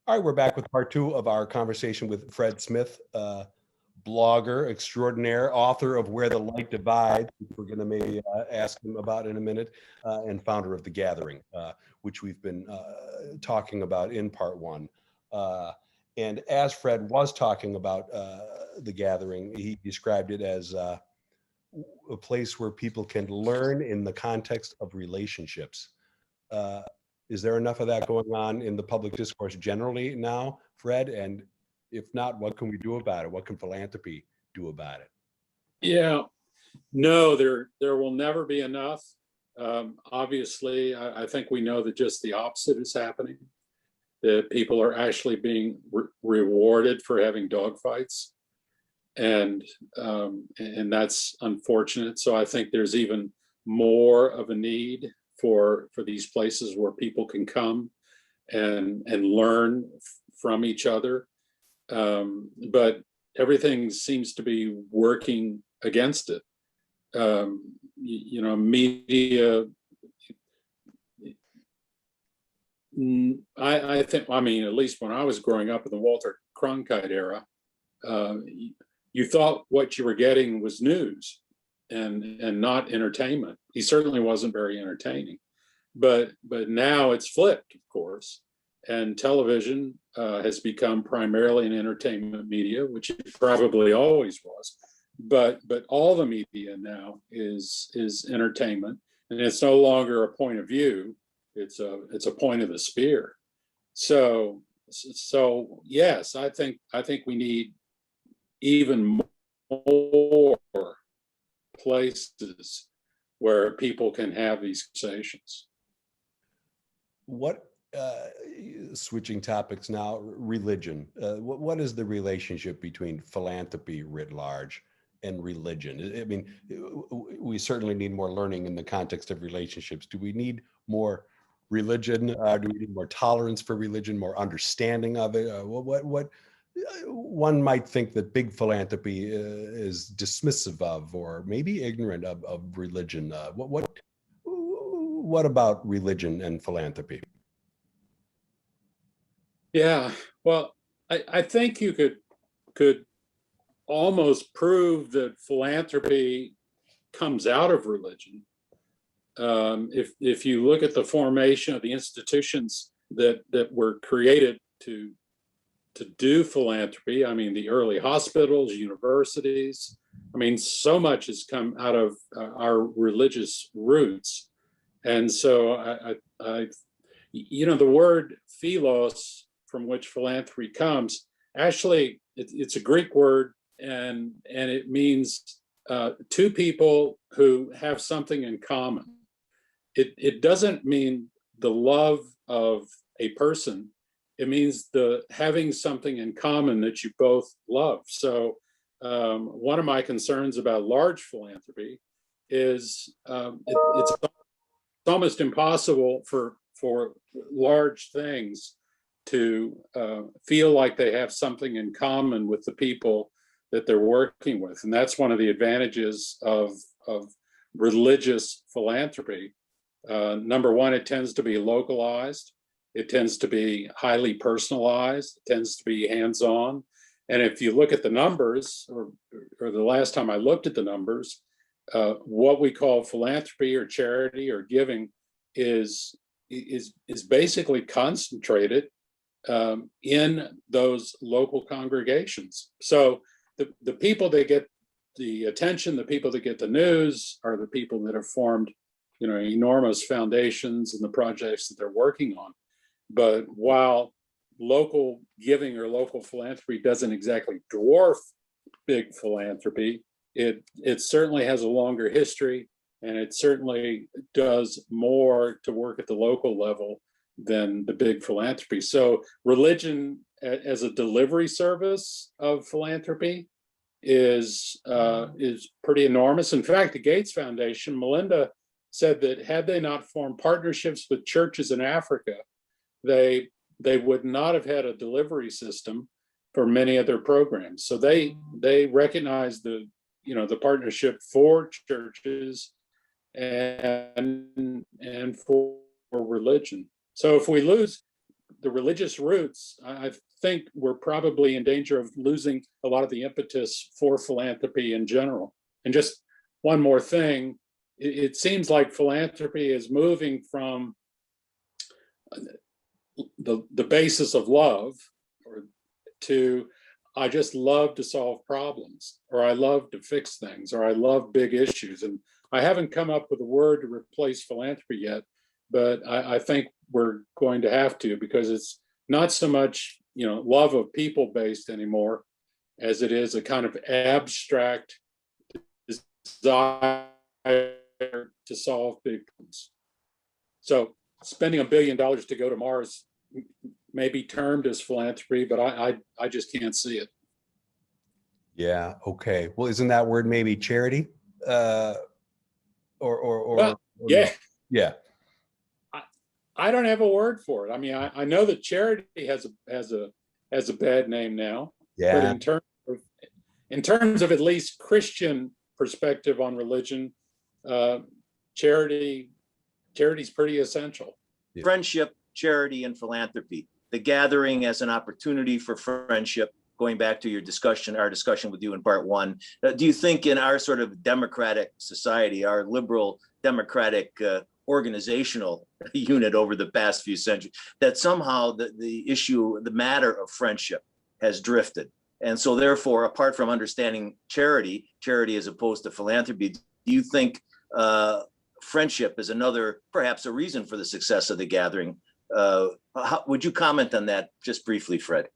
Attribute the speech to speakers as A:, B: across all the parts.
A: All right, we're back with part two of our conversation with Fred Smith, blogger extraordinaire, author of Where the Light Divides, which we're going to maybe ask him about in a minute, and founder of The Gathering, which we've been talking about in part one. And as Fred was talking about The Gathering, he described it as a place where people can learn in the context of relationships. Is there enough of that going on in the public discourse generally now, Fred? And if not, what can we do about it? What can philanthropy do about it?
B: Yeah, no, there will never be enough. Obviously, I think we know that just the opposite is happening, that people are actually being rewarded for having dogfights. And that's unfortunate. So I think there's even more of a need for these places where people can come and learn from each other. But everything seems to be working against it. Media, I think, at least when I was growing up in the Walter Cronkite era, you thought what you were getting was news and not entertainment. He certainly wasn't very entertaining, but now it's flipped, of course, and television has become primarily an entertainment media, which it probably always was, but all the media now is entertainment, and it's no longer a point of view, it's a point of the spear. So yes, I think we need even more places where people can have these conversations.
A: What, switching topics now, religion. What is the relationship between philanthropy writ large and religion? I mean, we certainly need more learning in the context of relationships. Do we need more religion? Do we need more tolerance for religion, more understanding of it? What one might think that big philanthropy is dismissive of, or maybe ignorant of religion. What about religion and philanthropy?
B: Yeah, well, I think you could almost prove that philanthropy comes out of religion. If you look at the formation of the institutions that were created to do philanthropy, the early hospitals, universities, so much has come out of our religious roots. And so the word philos, from which philanthropy comes, actually it's a Greek word, and it means two people who have something in common. It doesn't mean the love of a person. It means the having something in common that you both love. So one of my concerns about large philanthropy is it's almost impossible for large things to feel like they have something in common with the people that they're working with. And that's one of the advantages of religious philanthropy. Number one, it tends to be localized. It tends to be highly personalized. It tends to be hands-on. And if you look at the numbers, or the last time I looked at the numbers, what we call philanthropy or charity or giving is basically concentrated in those local congregations. So the people that get the attention, the people that get the news, are the people that have formed, enormous foundations in the projects that they're working on. But while local giving or local philanthropy doesn't exactly dwarf big philanthropy, it certainly has a longer history, and it certainly does more to work at the local level than the big philanthropy. So religion as a delivery service of philanthropy is pretty enormous. In fact, the Gates Foundation, Melinda said that had they not formed partnerships with churches in Africa, they would not have had a delivery system for many of their programs. So they recognize the partnership for churches and for religion. So if we lose the religious roots, I think we're probably in danger of losing a lot of the impetus for philanthropy in general. And just one more thing, it seems like philanthropy is moving from the basis of love to I just love to solve problems, or I love to fix things, or I love big issues. And I haven't come up with a word to replace philanthropy yet, but I think we're going to have to, because it's not so much, love of people based anymore as it is a kind of abstract desire to solve big problems. So spending $1 billion to go to Mars may be termed as philanthropy, but I just can't see it.
A: Yeah. Okay. Well, isn't that word maybe charity? Well,
B: yeah.
A: No? Yeah.
B: I don't have a word for it. I mean, I know that charity has a bad name now.
A: Yeah.
B: But in terms of at least Christian perspective on religion, charity's pretty essential.
C: Yeah. Friendship, charity, and philanthropy. The gathering as an opportunity for friendship. Going back to our discussion with you in part one, do you think in our sort of democratic society, our liberal democratic organizational unit over the past few centuries, that somehow the matter of friendship has drifted? And so therefore, apart from understanding charity as opposed to philanthropy, do you think friendship is another, perhaps a reason for the success of the gathering? Would you comment on that just briefly, Fred?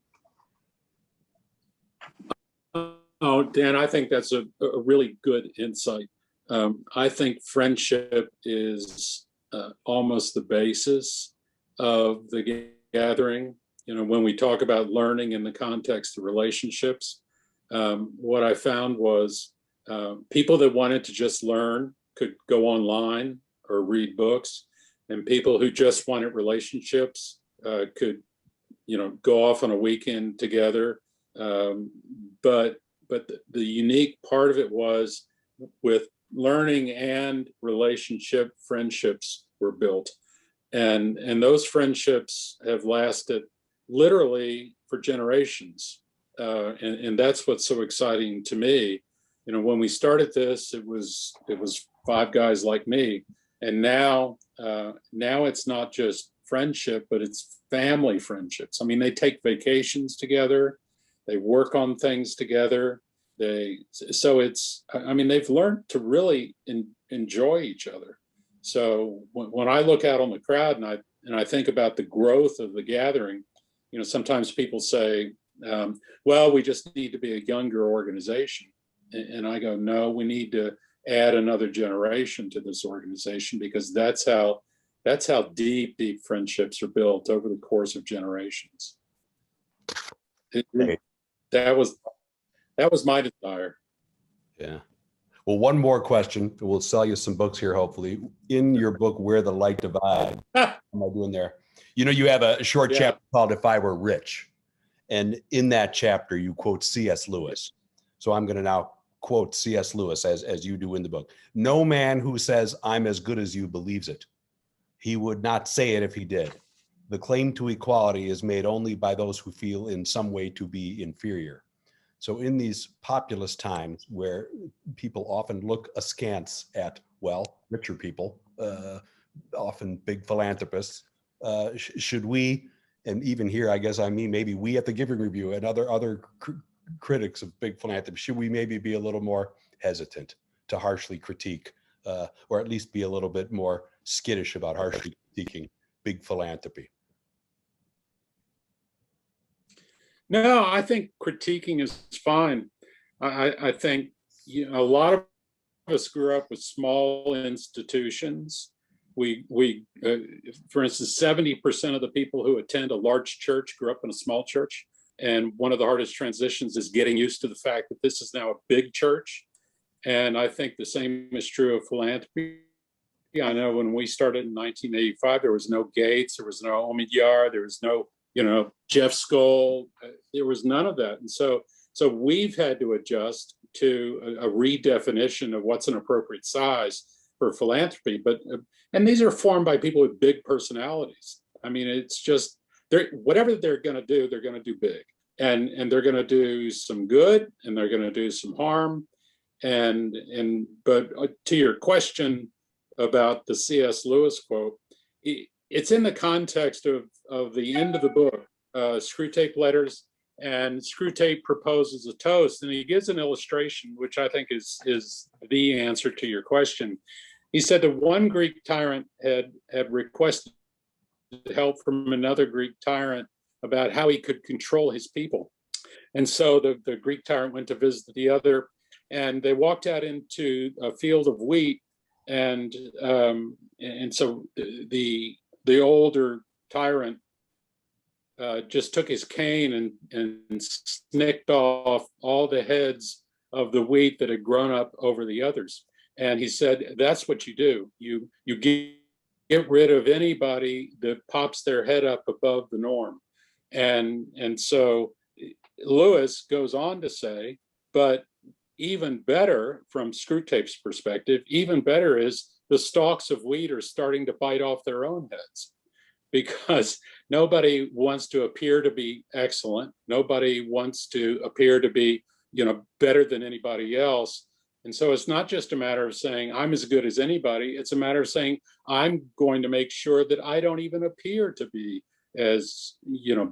B: Oh, Dan, I think that's a really good insight. I think friendship is almost the basis of the gathering. When we talk about learning in the context of relationships, what I found was people that wanted to just learn could go online or read books, and people who just wanted relationships could, go off on a weekend together. But the unique part of it was with learning and relationship, friendships were built. And those friendships have lasted literally for generations. And that's what's so exciting to me. When we started this, it was 5 guys like me. And now it's not just friendship, but it's family friendships. I mean, they take vacations together. They work on things together. They've learned to really enjoy each other. So when I look out on the crowd and I think about the growth of the gathering, sometimes people say, well, we just need to be a younger organization. And I go, no, we need to add another generation to this organization, because that's how deep friendships are built over the course of generations. That was my desire.
A: Yeah. Well, one more question. We'll sell you some books here, hopefully. In your book, Where the Light Divides, what am I doing there? You have a short chapter called If I Were Rich. And in that chapter, you quote C.S. Lewis. So I'm going to now quote C.S. Lewis as you do in the book. No man who says I'm as good as you believes it. He would not say it if he did. The claim to equality is made only by those who feel in some way to be inferior. So in these populist times where people often look askance at, richer people, often big philanthropists, should we, and even here, I guess I mean maybe we at the Giving Review and other critics of big philanthropy, should we maybe be a little more hesitant to harshly critique, or at least be a little bit more skittish about harshly critiquing big philanthropy?
B: No, I think critiquing is fine. I think a lot of us grew up with small institutions. We for instance, 70% of the people who attend a large church grew up in a small church. And one of the hardest transitions is getting used to the fact that this is now a big church. And I think the same is true of philanthropy. I know when we started in 1985, there was no Gates, there was no Omidyar, there was no Jeff Skoll, there was none of that. And so we've had to adjust to a redefinition of what's an appropriate size for philanthropy. And these are formed by people with big personalities. I mean, it's just whatever they're going to do, they're going to do big, and they're going to do some good, and they're going to do some harm, but to your question about the C.S. Lewis quote, it's in the context of the end of the book, Screwtape Letters, and Screwtape proposes a toast, and he gives an illustration, which I think is the answer to your question. He said that one Greek tyrant had requested help from another Greek tyrant about how he could control his people. And so the Greek tyrant went to visit the other, and they walked out into a field of wheat, and so the older tyrant just took his cane and snicked off all the heads of the wheat that had grown up over the others. And he said, that's what you do. You get rid of anybody that pops their head up above the norm. And so Lewis goes on to say, but even better from Screwtape's perspective, even better is the stalks of wheat are starting to bite off their own heads, because nobody wants to appear to be excellent. Nobody wants to appear to be, better than anybody else. And so it's not just a matter of saying I'm as good as anybody. It's a matter of saying I'm going to make sure that I don't even appear to be as,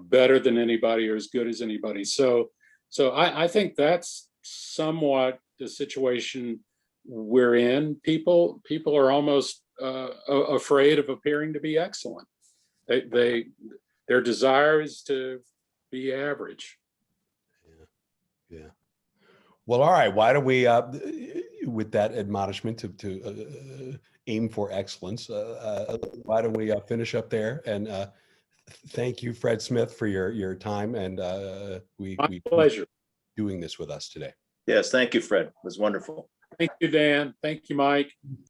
B: better than anybody or as good as anybody. So I think that's somewhat the situation we're in. People are almost afraid of appearing to be excellent. Their desire is to be average.
A: Yeah. Well, all right. Why don't we, with that admonishment to aim for excellence, why don't we finish up there? And thank you, Fred Smith, for your time, and
B: My pleasure
A: doing this with us today.
C: Yes, thank you, Fred. It was wonderful.
B: Thank you, Dan. Thank you, Mike.